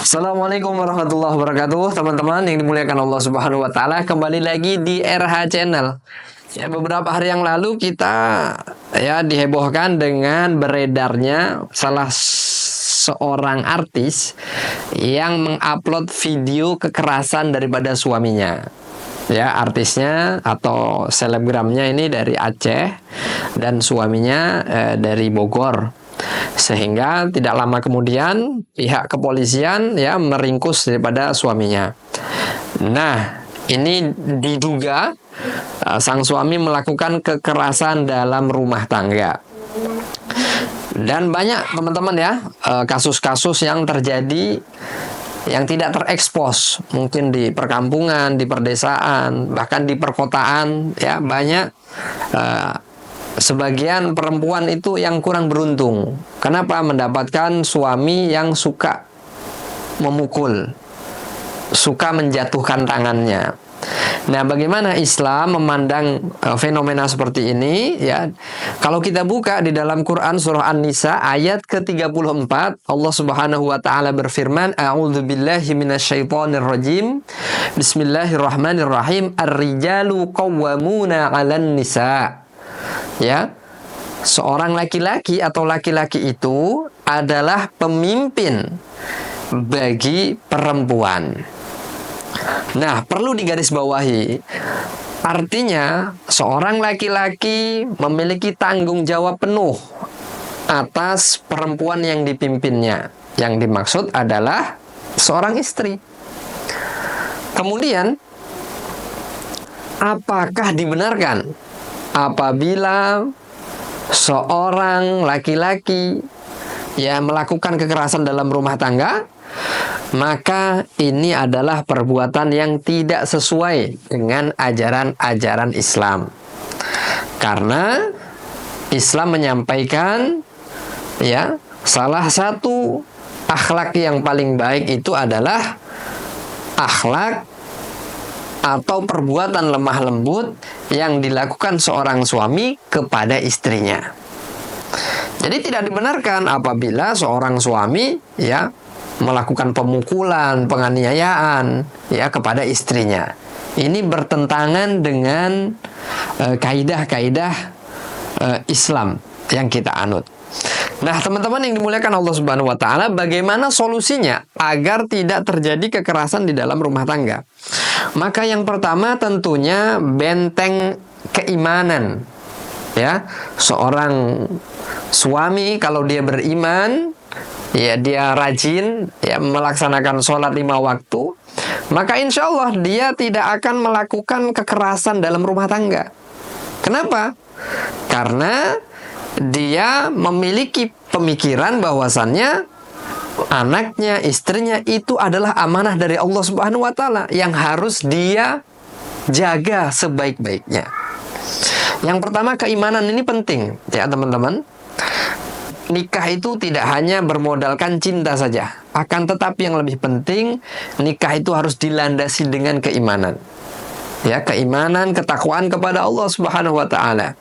Assalamualaikum warahmatullahi wabarakatuh, teman-teman yang dimuliakan Allah Subhanahu wa taala. Kembali lagi di RH Channel. Ya, beberapa hari yang lalu kita dihebohkan dengan beredarnya salah seorang artis yang mengupload video kekerasan daripada suaminya. Ya, artisnya atau selebgramnya ini dari Aceh dan suaminya dari Bogor. Sehingga tidak lama kemudian pihak kepolisian meringkus daripada suaminya. Nah, ini diduga sang suami melakukan kekerasan dalam rumah tangga. Dan banyak teman-teman kasus-kasus yang terjadi yang tidak terekspos, mungkin di perkampungan, di perdesaan, bahkan di perkotaan, banyak sebagian perempuan itu yang kurang beruntung. Kenapa? Mendapatkan suami yang suka memukul, suka menjatuhkan tangannya. Nah, bagaimana Islam memandang fenomena seperti ini? Kalau kita buka di dalam Quran surah An-Nisa ayat ke-34, Allah Subhanahu wa taala berfirman, A'udzubillahi minasyaitonir rajim. Bismillahirrahmanirrahim. Ar-rijalu qawwamuna 'alan nisa. Seorang laki-laki atau laki-laki itu adalah pemimpin bagi perempuan. Nah, perlu digarisbawahi, artinya seorang laki-laki memiliki tanggung jawab penuh atas perempuan yang dipimpinnya. Yang dimaksud adalah seorang istri. Kemudian, apakah dibenarkan apabila seorang laki-laki melakukan kekerasan dalam rumah tangga? Maka ini adalah perbuatan yang tidak sesuai dengan ajaran-ajaran Islam. Karena Islam menyampaikan salah satu akhlak yang paling baik itu adalah akhlak atau perbuatan lemah lembut yang dilakukan seorang suami kepada istrinya. Jadi tidak dibenarkan apabila seorang suami melakukan pemukulan, penganiayaan kepada istrinya. Ini bertentangan dengan kaidah-kaidah Islam yang kita anut. Nah, teman-teman yang dimuliakan Allah Subhanahu wa taala, bagaimana solusinya agar tidak terjadi kekerasan di dalam rumah tangga? Maka yang pertama tentunya benteng keimanan. Seorang suami kalau dia beriman, dia rajin melaksanakan sholat 5 waktu, maka insya Allah dia tidak akan melakukan kekerasan dalam rumah tangga. Kenapa? Karena dia memiliki pemikiran bahwasannya anaknya, istrinya itu adalah amanah dari Allah Subhanahu wa taala yang harus dia jaga sebaik-baiknya. Yang pertama, keimanan ini penting teman-teman. Nikah itu tidak hanya bermodalkan cinta saja, akan tetapi yang lebih penting, nikah itu harus dilandasi dengan keimanan. Keimanan, ketakwaan kepada Allah Subhanahu wa taala.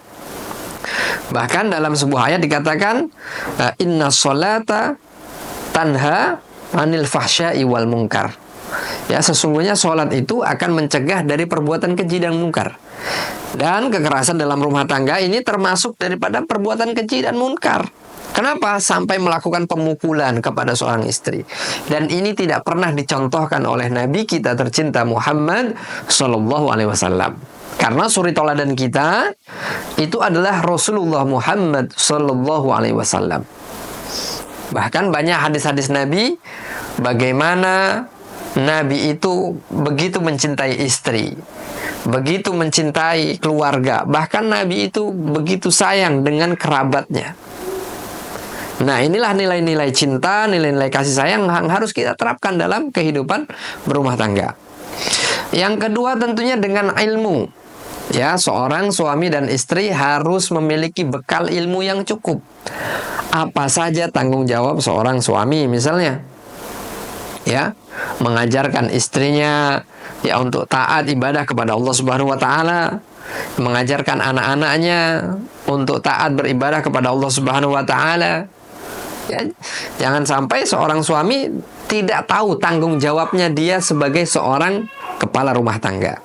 Bahkan dalam sebuah ayat dikatakan, inna sholata tanha anil fahsya'i wal munkar. Sesungguhnya sholat itu akan mencegah dari perbuatan keji dan munkar. Dan kekerasan dalam rumah tangga ini termasuk daripada perbuatan keji dan munkar. Kenapa? Sampai melakukan pemukulan kepada seorang istri. Dan ini tidak pernah dicontohkan oleh Nabi kita tercinta Muhammad Sallallahu Alaihi Wasallam. Karena suri toladan kita itu adalah Rasulullah Muhammad Sallallahu Alaihi Wasallam. Bahkan banyak hadis-hadis Nabi bagaimana Nabi itu begitu mencintai istri, begitu mencintai keluarga. Bahkan Nabi itu begitu sayang dengan kerabatnya. Nah, inilah nilai-nilai cinta, nilai-nilai kasih sayang yang harus kita terapkan dalam kehidupan berumah tangga. Yang kedua tentunya dengan ilmu. Seorang suami dan istri harus memiliki bekal ilmu yang cukup. Apa saja tanggung jawab seorang suami misalnya? Mengajarkan istrinya untuk taat ibadah kepada Allah Subhanahu wa taala, mengajarkan anak-anaknya untuk taat beribadah kepada Allah Subhanahu wa taala, Ya, jangan sampai seorang suami tidak tahu tanggung jawabnya dia sebagai seorang kepala rumah tangga.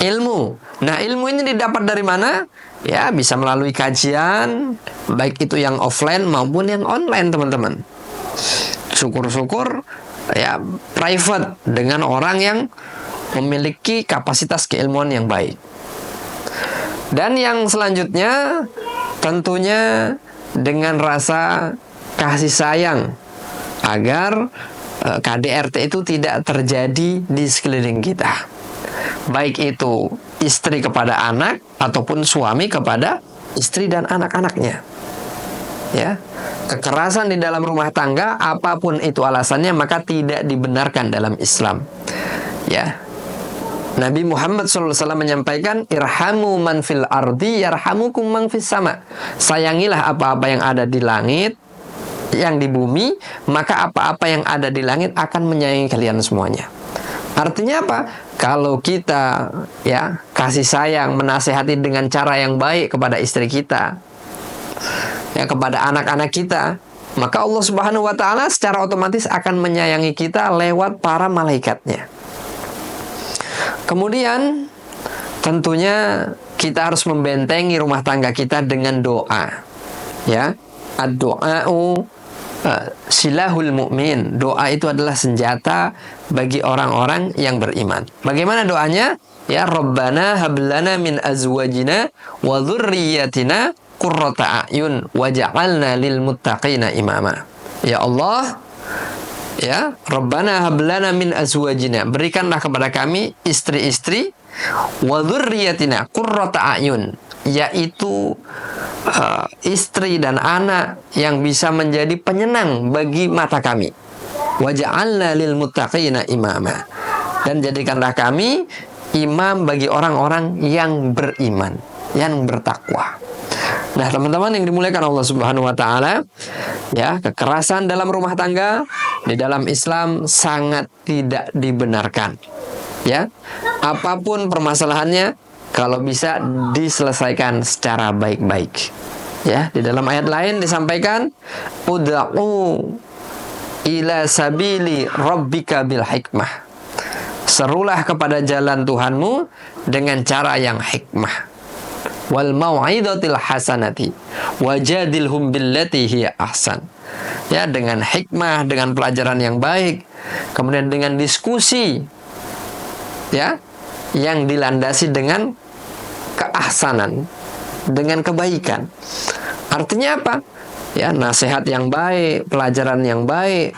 Ilmu. Nah, ilmu ini didapat dari mana? Ya, bisa melalui kajian, baik itu yang offline maupun yang online, teman-teman. Syukur-syukur ya private dengan orang yang memiliki kapasitas keilmuan yang baik. Dan yang selanjutnya tentunya dengan rasa kasih sayang agar KDRT itu tidak terjadi di sekeliling kita. Baik itu istri kepada anak ataupun suami kepada istri dan anak-anaknya. Ya. Kekerasan di dalam rumah tangga apapun itu alasannya maka tidak dibenarkan dalam Islam. Ya. Nabi Muhammad SAW menyampaikan, irhamu man fil ardi yarhamukum man fis sama. Sayangilah apa-apa yang ada di langit, yang di bumi, maka apa-apa yang ada di langit akan menyayangi kalian semuanya. Artinya apa? Kalau kita ya kasih sayang, menasehati dengan cara yang baik kepada istri kita, ya kepada anak-anak kita, maka Allah Subhanahu wa taala secara otomatis akan menyayangi kita lewat para malaikatnya. Kemudian tentunya kita harus membentengi rumah tangga kita dengan doa. Ya, ad-du'a'u silahul mu'min. Doa itu adalah senjata bagi orang-orang yang beriman. Bagaimana doanya? Ya Rabbana hablana min azwajina wa dzurriyyatina qurrata a'yun waj'alna lil muttaqina imama. Ya Allah, ya Rabbana hablana min azwajina, berikanlah kepada kami istri-istri, wa dzurriyyatina qurrata a'yun, yaitu istri dan anak yang bisa menjadi penyenang bagi mata kami. Waj'alna lil muttaqina imama, dan jadikanlah kami imam bagi orang-orang yang beriman, yang bertakwa. Nah, teman-teman yang dimuliakan Allah Subhanahu wa taala, ya, kekerasan dalam rumah tangga di dalam Islam sangat tidak dibenarkan. Ya. Apapun permasalahannya, kalau bisa diselesaikan secara baik-baik. Ya, di dalam ayat lain disampaikan, ud'u ila sabili rabbika bil hikmah. Serulah kepada jalan Tuhanmu dengan cara yang hikmah. Wal mau'izatil hasanati wajadilhum billati hiya ahsan. Ya, dengan hikmah, dengan pelajaran yang baik, kemudian dengan diskusi ya yang dilandasi dengan keahsanan, dengan kebaikan. Artinya apa? Ya, nasihat yang baik, pelajaran yang baik,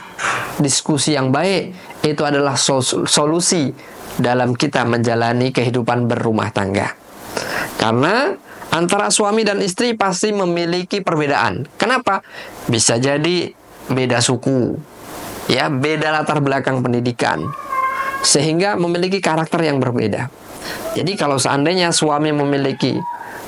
diskusi yang baik, itu adalah solusi dalam kita menjalani kehidupan berumah tangga. Karena antara suami dan istri pasti memiliki perbedaan. Kenapa? Bisa jadi beda suku, ya, beda latar belakang pendidikan, sehingga memiliki karakter yang berbeda. Jadi kalau seandainya suami memiliki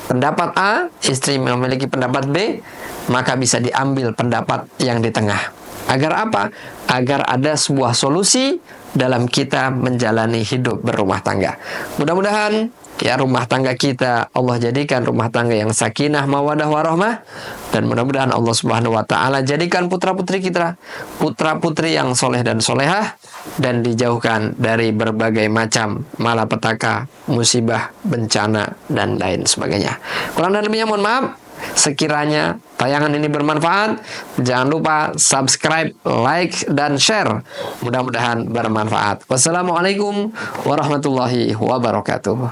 pendapat A, istri memiliki pendapat B, maka bisa diambil pendapat yang di tengah. Agar apa? Agar ada sebuah solusi dalam kita menjalani hidup berumah tangga. Mudah-mudahan ya rumah tangga kita Allah jadikan rumah tangga yang sakinah, mawadah, warahmah, dan mudah-mudahan Allah Subhanahu wa taala jadikan putra-putri kita putra-putri yang soleh dan solehah, dan dijauhkan dari berbagai macam malapetaka, musibah, bencana, dan lain sebagainya. Kurang dan lebihnya mohon maaf. Sekiranya tayangan ini bermanfaat, jangan lupa subscribe, like, dan share. Mudah-mudahan bermanfaat. Wassalamualaikum warahmatullahi wabarakatuh.